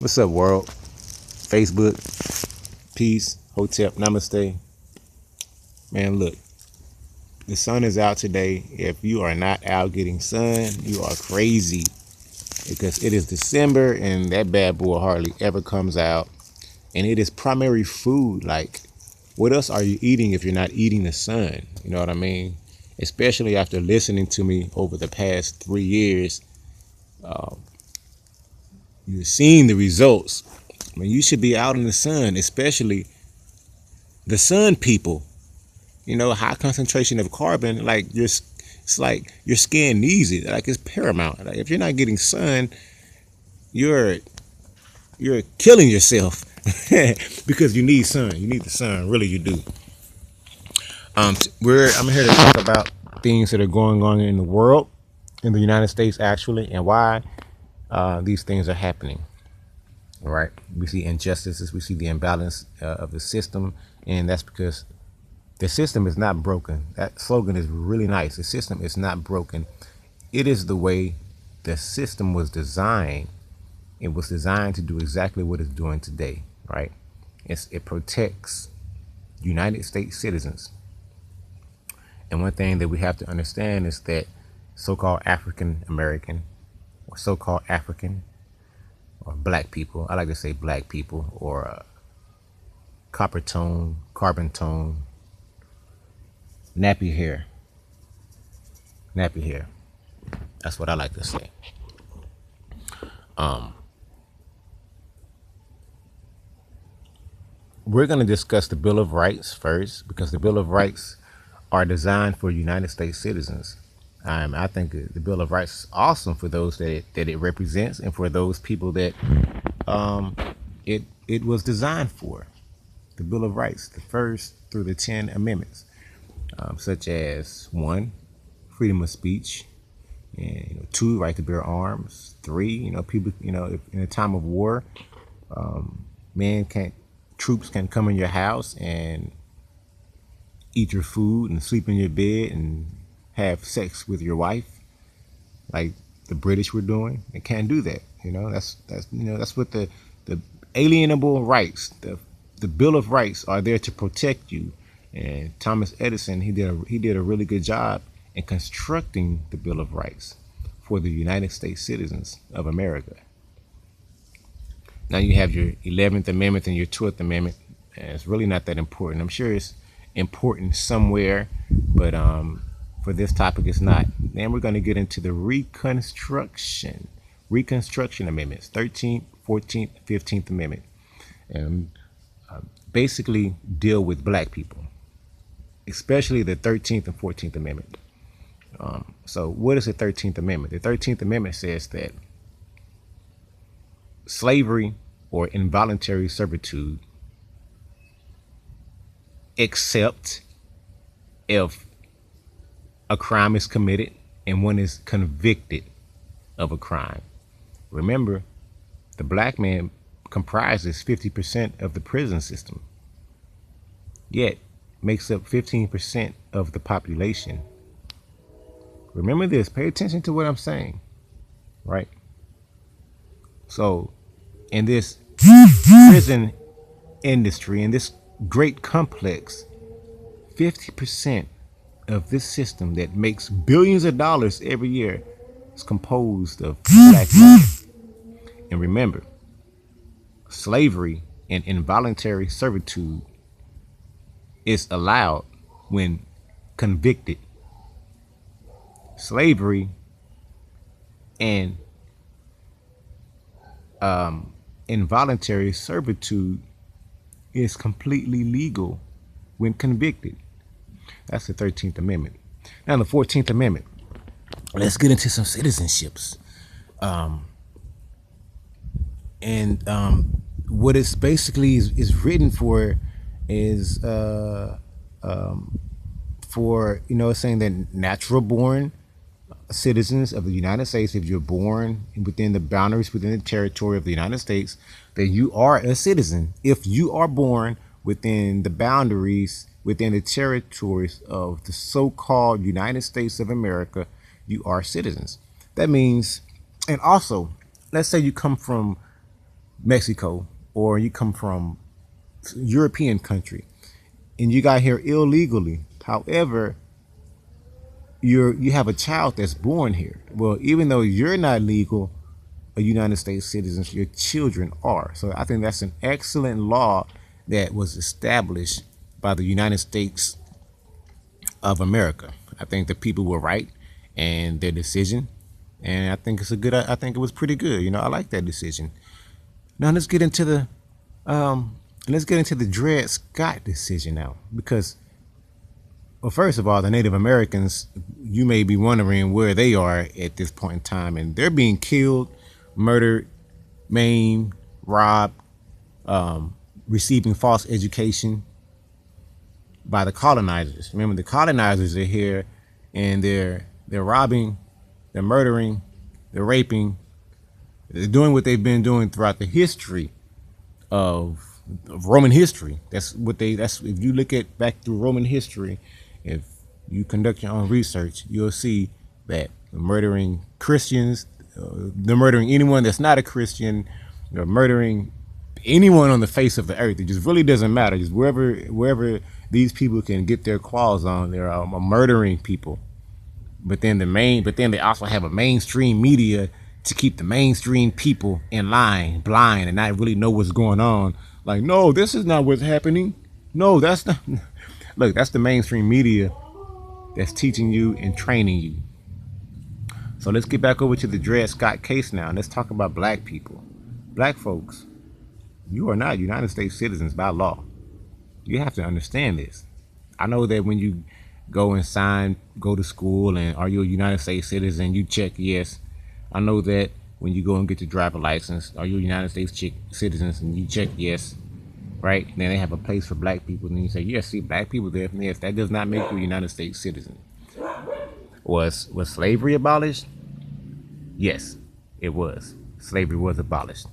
What's up, world? Facebook, peace, hotep, namaste. Man, look, the sun is out today. If you are not out getting sun, you are crazy because it is December and that bad boy hardly ever comes out. And it is primary food. Like, what else are you eating if you're not eating the sun? You know what I mean? Especially after listening to me over the past 3 years, you're seeing the results. I mean, you should be out in the sun, especially the sun people. You know, high concentration of carbon, like it's like your skin needs it. Like, it's paramount. Like, if you're not getting sun, you're killing yourself because you need sun. You need the sun, really, you do. I'm here to talk about things that are going on in the world, in the United States, actually, and why these things are happening. All right, we see injustices, we see the imbalance of the system, and that's because the system is not broken. That slogan is really nice. The system is not broken. It is the way the system was designed. It was designed to do exactly what it's doing today, right? It protects United States citizens. And one thing that we have to understand is that so-called African American or so-called African or black people, I like to say black people, or copper tone, carbon tone, nappy hair. That's what I like to say. We're going to discuss the Bill of Rights first, because the Bill of Rights are designed for United States citizens. I think the Bill of Rights is awesome for those that it represents, and for those people that it was designed for. The Bill of Rights, the first through the 10 amendments, such as 1, freedom of speech, and 2, right to bear arms. 3, people, if in a time of war, troops can come in your house and eat your food and sleep in your bed and have sex with your wife, like the British were doing. They can't do that. That's what the alienable rights, the Bill of Rights, are there to protect you. And Thomas Edison, he did a really good job in constructing the Bill of Rights for the United States citizens of America. Now you have your 11th Amendment and your 12th Amendment, and it's really not that important. I'm sure it's important somewhere, but for this topic, it's not. Then we're going to get into the Reconstruction Amendments, 13th, 14th, 15th Amendment, and basically deal with black people, especially the 13th and 14th Amendment. So what is the 13th Amendment? The 13th Amendment says that slavery or involuntary servitude, except if a crime is committed and one is convicted of a crime. Remember, the black man comprises 50% of the prison system, yet makes up 15% of the population. Remember this, pay attention to what I'm saying, right? So in this prison industry, in this great complex, 50% of this system that makes billions of dollars every year is composed of black men. And remember, slavery and involuntary servitude is allowed when convicted. Slavery and involuntary servitude is completely legal when convicted. That's the 13th Amendment. Now the 14th Amendment. Let's get into some citizenships. What it's basically is written for is for, it's saying that natural born citizens of the United States, if you're born within the boundaries, within the territory of the United States, then you are a citizen. If you are born within the boundaries, within the territories of the so-called United States of America, you are citizens. That means, and also, let's say you come from Mexico, or you come from European country and you got here illegally. However, you have a child that's born here. Well, even though you're not legal, a United States citizen, your children are. So I think that's an excellent law that was established by the United States of America. I think the people were right and their decision, and I think it's a good. I think it was pretty good. I like that decision. Now let's get into the Dred Scott decision now, because, well, first of all, the Native Americans, you may be wondering where they are at this point in time, and they're being killed, murdered, maimed, robbed, receiving false education by the colonizers. Remember, the colonizers are here, and they're robbing, they're murdering, they're raping, they're doing what they've been doing throughout the history of Roman history. That's if you look at back through Roman history, if you conduct your own research, you'll see that they're murdering Christians, they're murdering anyone that's not a Christian, they're murdering anyone on the face of the earth. It just really doesn't matter. Just wherever these people can get their claws on, they're murdering people. But then they also have a mainstream media to keep the mainstream people in line, blind, and not really know what's going on. Like, no, this is not what's happening. No, that's not. Look, that's the mainstream media that's teaching you and training you. So let's get back over to the Dred Scott case now. And let's talk about black people. Black folks, you are not United States citizens by law. You have to understand this. I know that when you go to school, and are you a United States citizen, you check yes. I know that when you go and get your driver license, are you a United States citizens, and you check yes, right? And then they have a place for black people, and you say, yes, see, black people there. Yes, that does not make you a United States citizen. Was slavery abolished? Yes, it was. Slavery was abolished.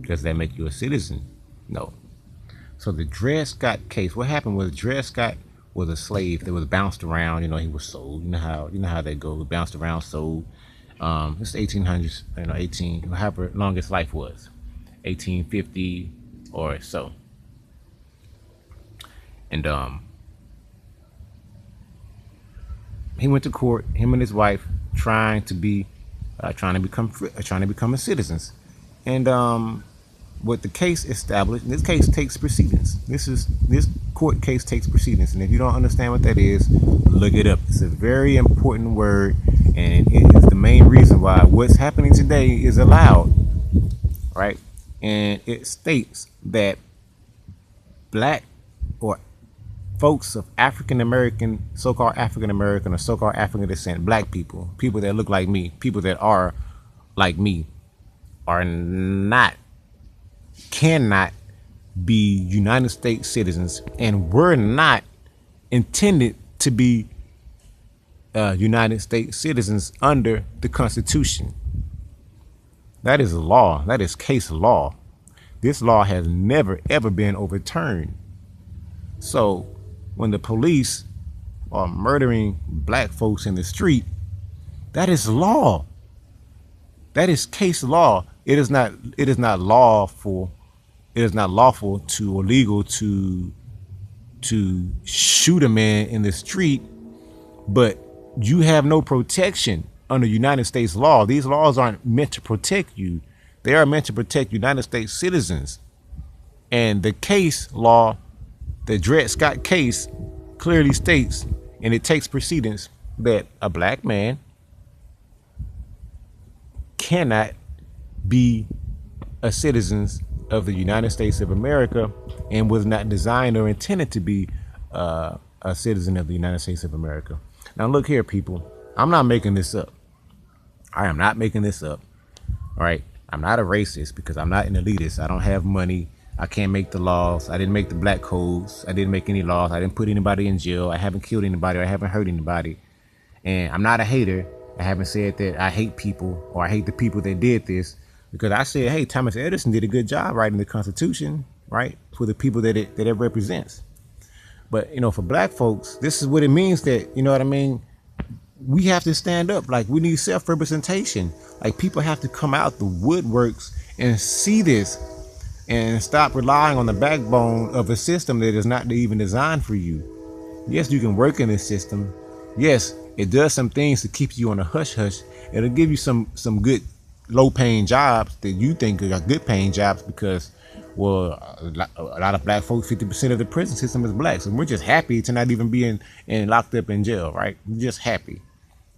Does that make you a citizen? No. So the Dred Scott case, what happened was Dred Scott was a slave that was bounced around. He was sold. You know how that goes. Bounced around, sold. It's the 1800s. However long his life was, 1850 or so. And he went to court. Him and his wife trying to become a citizen. And what the case established, this case takes precedence. This court case takes precedence, and if you don't understand what that is, look it up. It's a very important word, and it is the main reason why what's happening today is allowed, right? And it states that black or folks of African American, so-called African American or so-called African descent, black people, people that look like me, people that are like me, cannot be United States citizens, and were not intended to be United States citizens under the Constitution. That is law. That is case law. This law has never, ever been overturned. So when the police are murdering black folks in the street, that is law. That is case law. It is not lawful. It is not lawful or legal to shoot a man in the street, but you have no protection under United States law. These laws aren't meant to protect you. They are meant to protect United States citizens. And the case law, the Dred Scott case, clearly states, and it takes precedence, that a black man cannot be a citizen of the United States of America, and was not designed or intended to be a citizen of the United States of America. Now look here, people. I'm not making this up. I am not making this up. All right. I'm not a racist because I'm not an elitist. I don't have money. I can't make the laws. I didn't make the black codes. I didn't make any laws. I didn't put anybody in jail. I haven't killed anybody, or I haven't hurt anybody. And I'm not a hater. I haven't said that I hate people or I hate the people that did this, because I said, hey, Thomas Edison did a good job writing the Constitution, right, for the people that it represents. But, for black folks, this is what it means that, you know what I mean? We have to stand up. Like, we need self-representation. Like, people have to come out the woodworks and see this and stop relying on the backbone of a system that is not even designed for you. Yes, you can work in this system. Yes, it does some things to keep you on a hush hush. It'll give you some good low paying jobs that you think are good paying jobs because, well, a lot of black folks, 50% of the prison system is black. So we're just happy to not even be in locked up in jail, right? We're just happy.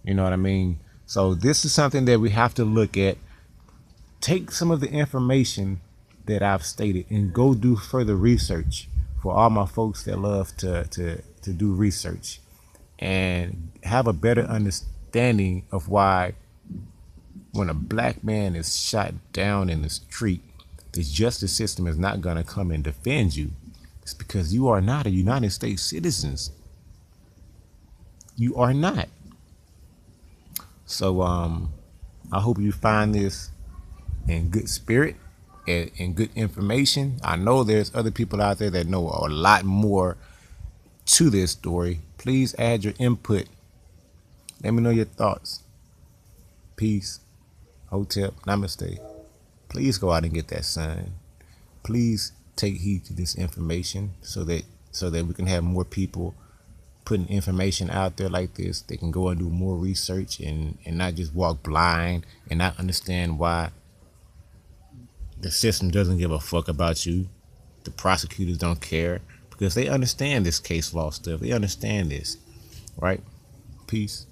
You know what I mean? So this is something that we have to look at. Take some of the information that I've stated and go do further research. For all my folks that love to do research and have a better understanding of why when a black man is shot down in the street, the justice system is not going to come and defend you. It's because you are not a United States citizen. You are not. So I hope you find this in good spirit and good information. I know there's other people out there that know a lot more to this story. Please add your input. Let me know your thoughts. Peace. Hotep. Namaste. Please go out and get that sign. Please take heed to this information so that we can have more people putting information out there like this. They can go and do more research and not just walk blind and not understand why the system doesn't give a fuck about you. The prosecutors don't care because they understand this case law stuff. They understand this, right? Peace.